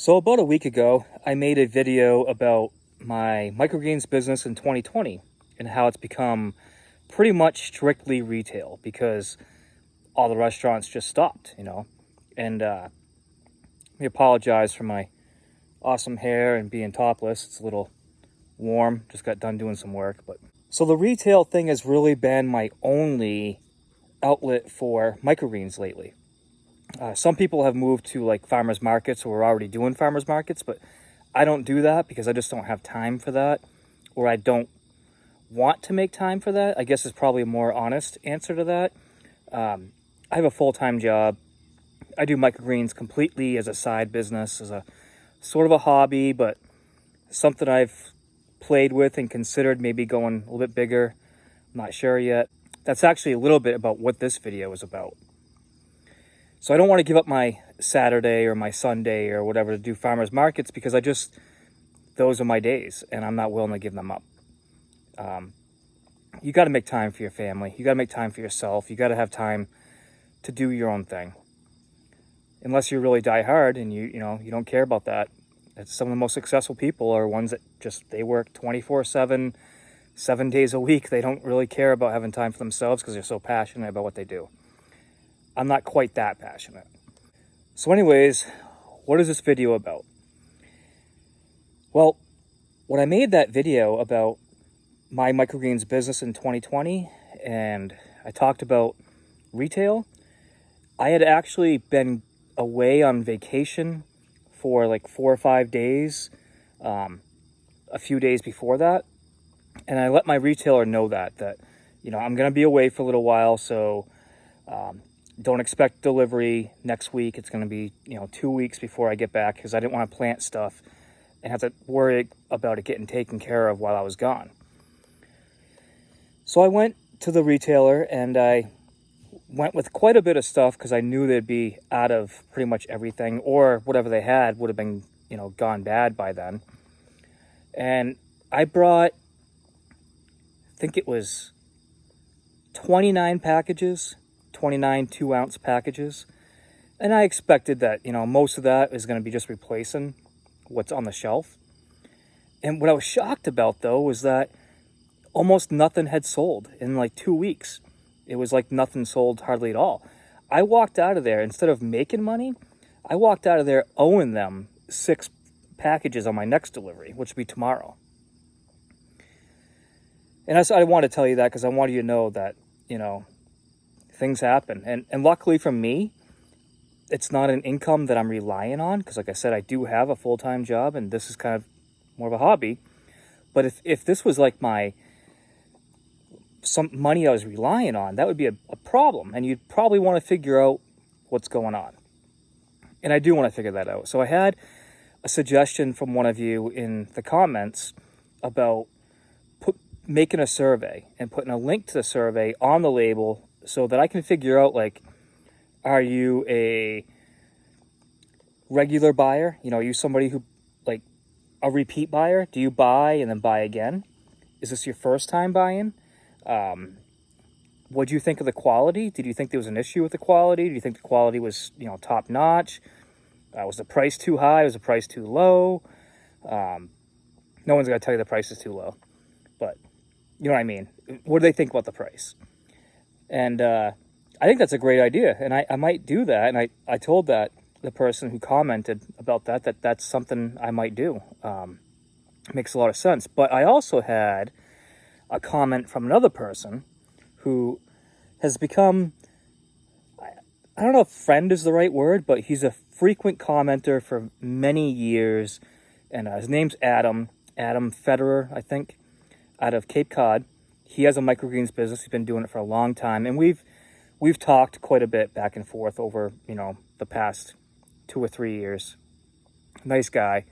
So about a week ago, I made a video about my microgreens business in 2020 and how it's become pretty much strictly retail because all the restaurants just stopped. And let me apologize for my awesome hair and being topless. It's a little warm. Just got done doing some work. But so the retail thing has really been my only outlet for microgreens lately. Some people have moved to like farmers markets or are already doing farmers markets, but I don't do that because I just don't have time for that, or I don't want to make time for that. I guess is probably a more honest answer to that. I have a full-time job. I do microgreens completely as a side business, as a sort of a hobby, but something I've played with and considered maybe going a little bit bigger. I'm not sure yet. That's actually a little bit about what this video is about. So I don't want to give up my Saturday or my Sunday or whatever to do farmers markets because those are my days and I'm not willing to give them up. You got to make time for your family. You got to make time for yourself. You got to have time to do your own thing. Unless you really die hard and you don't care about that. Some of the most successful people are ones that they work 24/7, 7 days a week. They don't really care about having time for themselves because they're so passionate about what they do. I'm not quite that passionate. So anyways, what is this video about? Well, when I made that video about my microgreens business in 2020 and I talked about retail, I had actually been away on vacation for like 4 or 5 days, a few days before that. And I let my retailer know that I'm going to be away for a little while. So, don't expect delivery next week. It's going to be, 2 weeks before I get back because I didn't want to plant stuff and have to worry about it getting taken care of while I was gone. So I went to the retailer and I went with quite a bit of stuff because I knew they'd be out of pretty much everything, or whatever they had would have been, gone bad by then. And I brought, I think it was 29 packages. 29 2-ounce packages, and I expected that most of that is going to be just replacing what's on the shelf. And what I was shocked about though was that almost nothing had sold in like 2 weeks. It was like nothing sold hardly at all. I walked out of there, instead of making money, I walked out of there owing them 6 packages on my next delivery, which will be tomorrow. And I want to tell you that because I want you to know that things happen. And luckily for me, it's not an income that I'm relying on because, like I said, I do have a full-time job and this is kind of more of a hobby. But if this was like some money I was relying on, that would be a problem. And you'd probably want to figure out what's going on. And I do want to figure that out. So I had a suggestion from one of you in the comments about making a survey and putting a link to the survey on the label so that I can figure out, like, are you a regular buyer? Are you somebody who, like, a repeat buyer? Do you buy and then buy again? Is this your first time buying? What do you think of the quality? Did you think there was an issue with the quality? Do you think the quality was, top notch? Was the price too high? Was the price too low? No one's going to tell you the price is too low, but you know what I mean? What do they think about the price? And I think that's a great idea, and I might do that. And I told the person who commented about that's something I might do. Makes a lot of sense. But I also had a comment from another person who has become, I don't know if friend is the right word, but he's a frequent commenter for many years. And his name's Adam Federer, I think, out of Cape Cod. He has a microgreens business. He's been doing it for a long time. And we've talked quite a bit back and forth over, the past 2 or 3 years. Nice guy.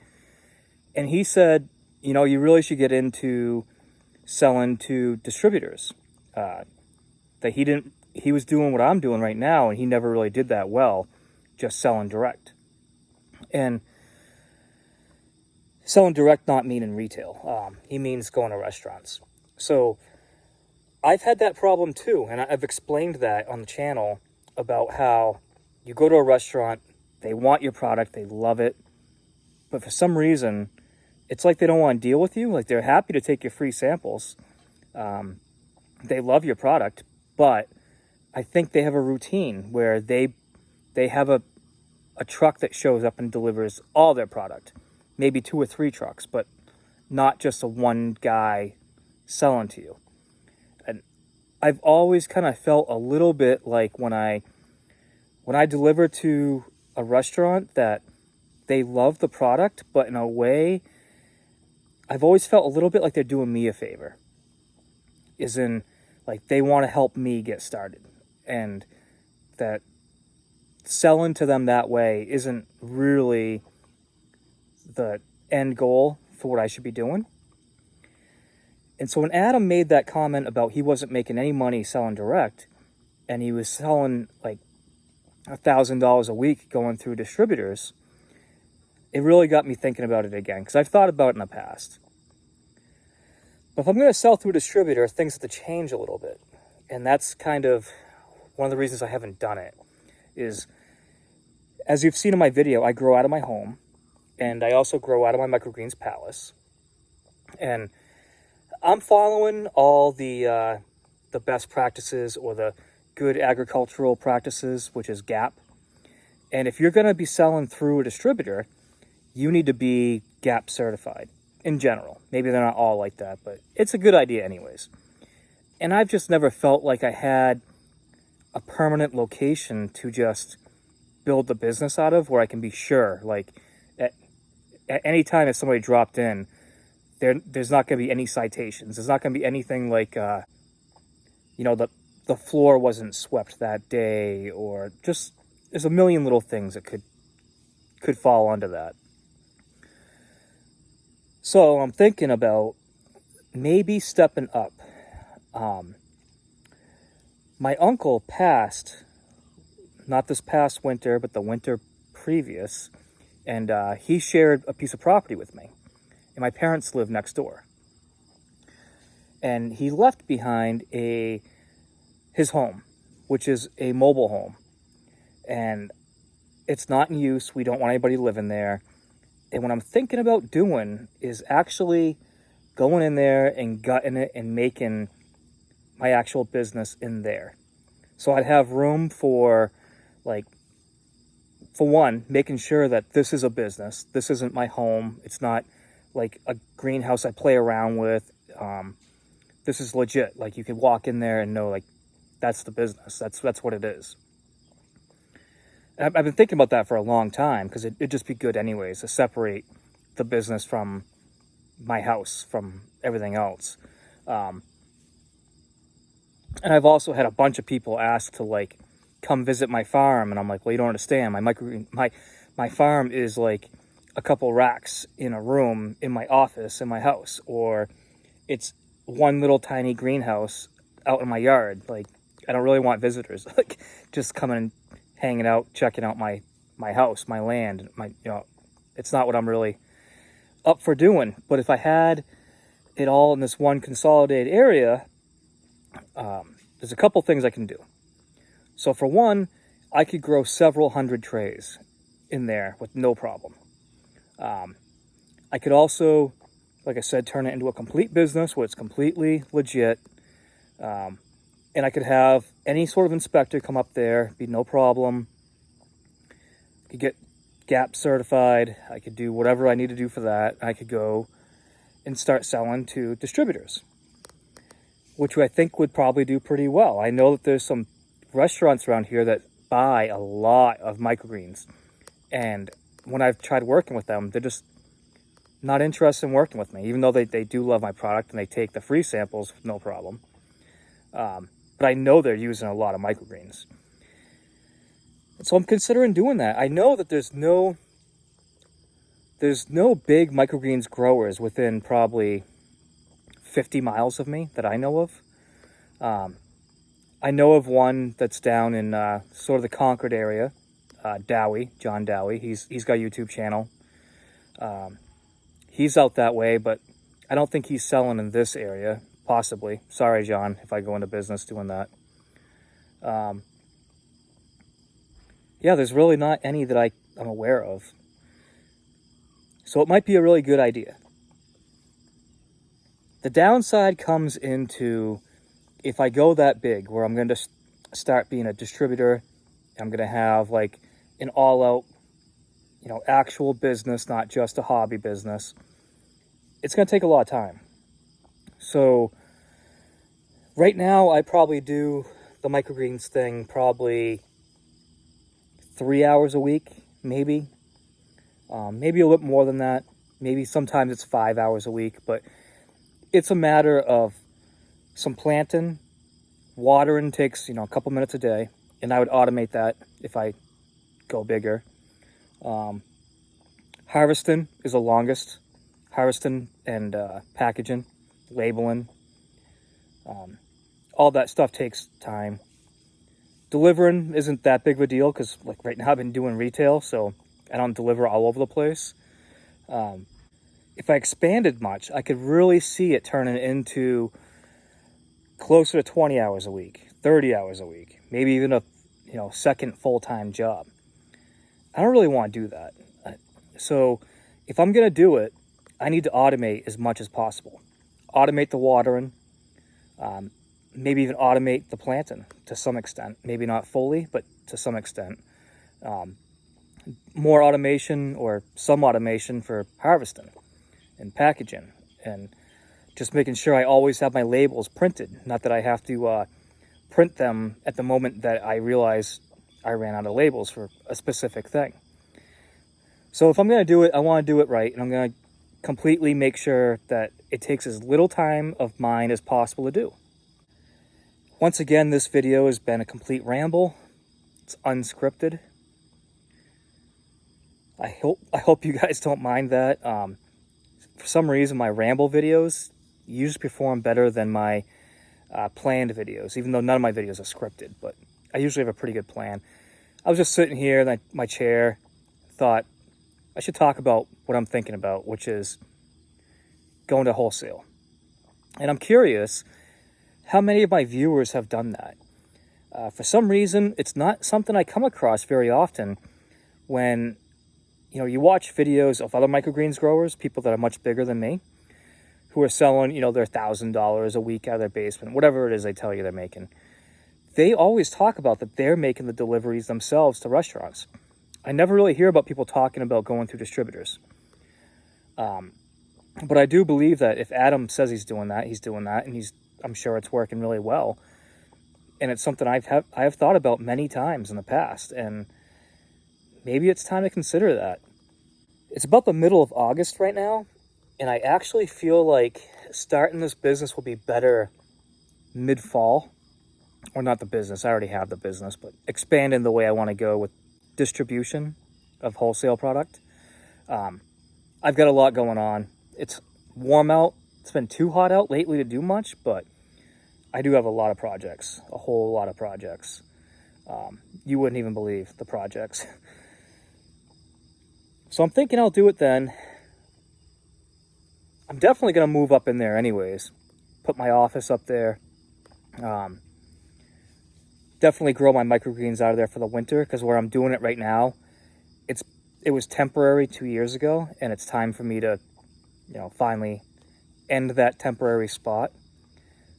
And he said, you really should get into selling to distributors. That he was doing what I'm doing right now, and he never really did that well, just selling direct. And selling direct not meaning retail. He means going to restaurants. So I've had that problem too, and I've explained that on the channel about how you go to a restaurant, they want your product, they love it, but for some reason, it's like they don't want to deal with you. Like, they're happy to take your free samples. They love your product, but I think they have a routine where they have a truck that shows up and delivers all their product, maybe 2 or 3 trucks, but not just a one guy selling to you. And I've always kind of felt a little bit like when I deliver to a restaurant that they love the product, but in a way, I've always felt a little bit like they're doing me a favor. Is in, like, they want to help me get started. And that selling to them that way isn't really the end goal for what I should be doing. And so when Adam made that comment about he wasn't making any money selling direct, and he was selling like $1,000 a week going through distributors, it really got me thinking about it again, because I've thought about it in the past. But if I'm going to sell through a distributor, things have to change a little bit. And that's kind of one of the reasons I haven't done it, is, as you've seen in my video, I grow out of my home, and I also grow out of my Microgreens palace. And I'm following all the best practices, or the good agricultural practices, which is GAP. And if you're going to be selling through a distributor, you need to be GAP certified in general. Maybe they're not all like that, but it's a good idea anyways. And I've just never felt like I had a permanent location to just build the business out of, where I can be sure, like, at any time if somebody dropped in, there's not going to be any citations. There's not going to be anything like, the floor wasn't swept that day, or just, there's a million little things that could fall under that. So I'm thinking about maybe stepping up. My uncle passed, not this past winter, but the winter previous, and he shared a piece of property with me, and my parents live next door. And he left behind his home, which is a mobile home, and it's not in use. We don't want anybody living there. And what I'm thinking about doing is actually going in there and gutting it and making my actual business in there. So I'd have room for, like, for one, making sure that this is a business. This isn't my home. It's not like a greenhouse I play around with. This is legit. Like, you could walk in there and know, like, that's the business. That's what it is. And I've been thinking about that for a long time, because it'd just be good anyways to separate the business from my house, from everything else. And I've also had a bunch of people ask to, like, come visit my farm, and I'm like, well, you don't understand. My farm is like a couple racks in a room in my office in my house, or it's one little tiny greenhouse out in my yard. Like, I don't really want visitors like just coming and hanging out, checking out my house, my land, it's not what I'm really up for doing. But if I had it all in this one consolidated area, there's a couple things I can do. So for one, I could grow several hundred trays in there with no problem. I could also, like I said, turn it into a complete business where it's completely legit. And I could have any sort of inspector come up there, be no problem. I could get GAP certified. I could do whatever I need to do for that. I could go and start selling to distributors, which I think would probably do pretty well. I know that there's some restaurants around here that buy a lot of microgreens. And when I've tried working with them, they're just not interested in working with me, even though they do love my product and they take the free samples, no problem. But I know they're using a lot of microgreens. So I'm considering doing that. I know that there's no big microgreens growers within probably 50 miles of me that I know of. I know of one that's down in sort of the Concord area, John Dowie. He's got a YouTube channel. He's out that way, but I don't think he's selling in this area. Possibly. Sorry, John, if I go into business doing that. Yeah, there's really not any that I'm aware of. So So it might be a really good idea. The downside comes into if I go that big, where I'm going to start being a distributor, I'm going to have like an all-out, actual business, not just a hobby business. It's going to take a lot of time. So right now, I probably do the microgreens thing probably 3 hours a week, maybe. Maybe a little more than that. Maybe sometimes it's 5 hours a week, but it's a matter of some planting. Watering takes, a couple minutes a day, and I would automate that if I go bigger. Harvesting is the longest. Harvesting and packaging, labeling, all that stuff takes time. Delivering isn't that big of a deal because, like, right now I've been doing retail, so I don't deliver all over the place. If I expanded much, I could really see it turning into closer to 20 hours a week, 30 hours a week, maybe even a second full-time job. I don't really want to do that. So if I'm going to do it, I need to automate as much as possible. Automate the watering, maybe even automate the planting to some extent. Maybe not fully, but to some extent. More automation or some automation for harvesting and packaging, and just making sure I always have my labels printed. Not that I have to print them at the moment that I realize I ran out of labels for a specific thing. So if I'm going to do it, I want to do it right, and I'm going to completely make sure that it takes as little time of mine as possible to do. Once again, this video has been a complete ramble. It's unscripted. I hope you guys don't mind that. For some reason, my ramble videos usually perform better than my planned videos, even though none of my videos are scripted, but I usually have a pretty good plan. I was just sitting here in my chair, thought I should talk about what I'm thinking about, which is going to wholesale. And I'm curious how many of my viewers have done that. For some reason, it's not something I come across very often when you watch videos of other microgreens growers, people that are much bigger than me, who are selling, their $1,000 a week out of their basement, whatever it is they tell you they're making. They always talk about that they're making the deliveries themselves to restaurants. I never really hear about people talking about going through distributors. But I do believe that if Adam says he's doing that, and I'm sure it's working really well. And it's something I have thought about many times in the past, and maybe it's time to consider that. It's about the middle of August right now, and I actually feel like starting this business will be better mid-fall. Or not the business, I already have the business, but expanding the way I want to go with distribution of wholesale product. I've got a lot going on. It's warm out. It's been too hot out lately to do much, but I do have a lot of projects, a whole lot of projects. You wouldn't even believe the projects. So I'm thinking I'll do it then. I'm definitely going to move up in there anyways. Put my office up there. Definitely grow my microgreens out of there for the winter, because where I'm doing it right now, it was temporary 2 years ago, and it's time for me to, finally end that temporary spot.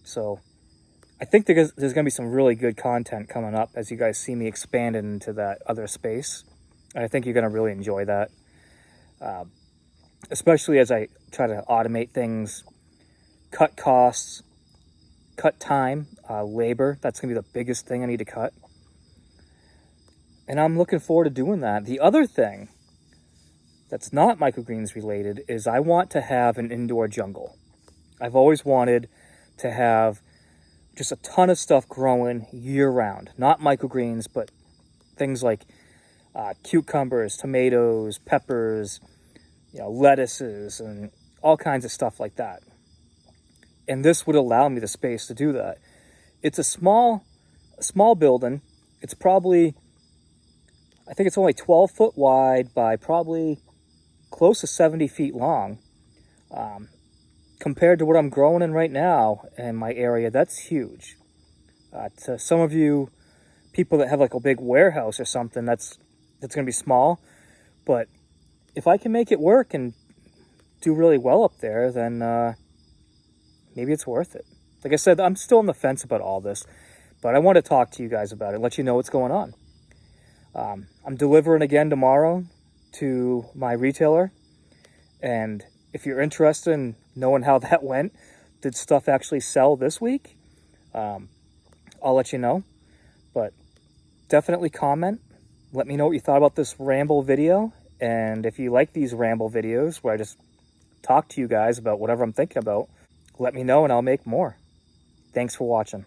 So I think there's going to be some really good content coming up as you guys see me expanding into that other space. And I think you're going to really enjoy that. Especially as I try to automate things, cut costs, cut time, labor. That's going to be the biggest thing I need to cut. And I'm looking forward to doing that. The other thing that's not microgreens related is I want to have an indoor jungle. I've always wanted to have just a ton of stuff growing year round. Not microgreens, but things like cucumbers, tomatoes, peppers, lettuces, and all kinds of stuff like that. And this would allow me the space to do that. It's a small building. It's probably, I think it's only 12 foot wide by probably close to 70 feet long. Compared to what I'm growing in right now in my area, that's huge. To some of you people that have like a big warehouse or something, that's going to be small. But if I can make it work and do really well up there, then maybe it's worth it. Like I said, I'm still on the fence about all this, but I want to talk to you guys about it, let you know what's going on. I'm delivering again tomorrow to my retailer, and if you're interested in knowing how that went, did stuff actually sell this week? I'll let you know, but definitely comment. Let me know what you thought about this ramble video, and if you like these ramble videos where I just talk to you guys about whatever I'm thinking about, let me know and I'll make more. Thanks for watching.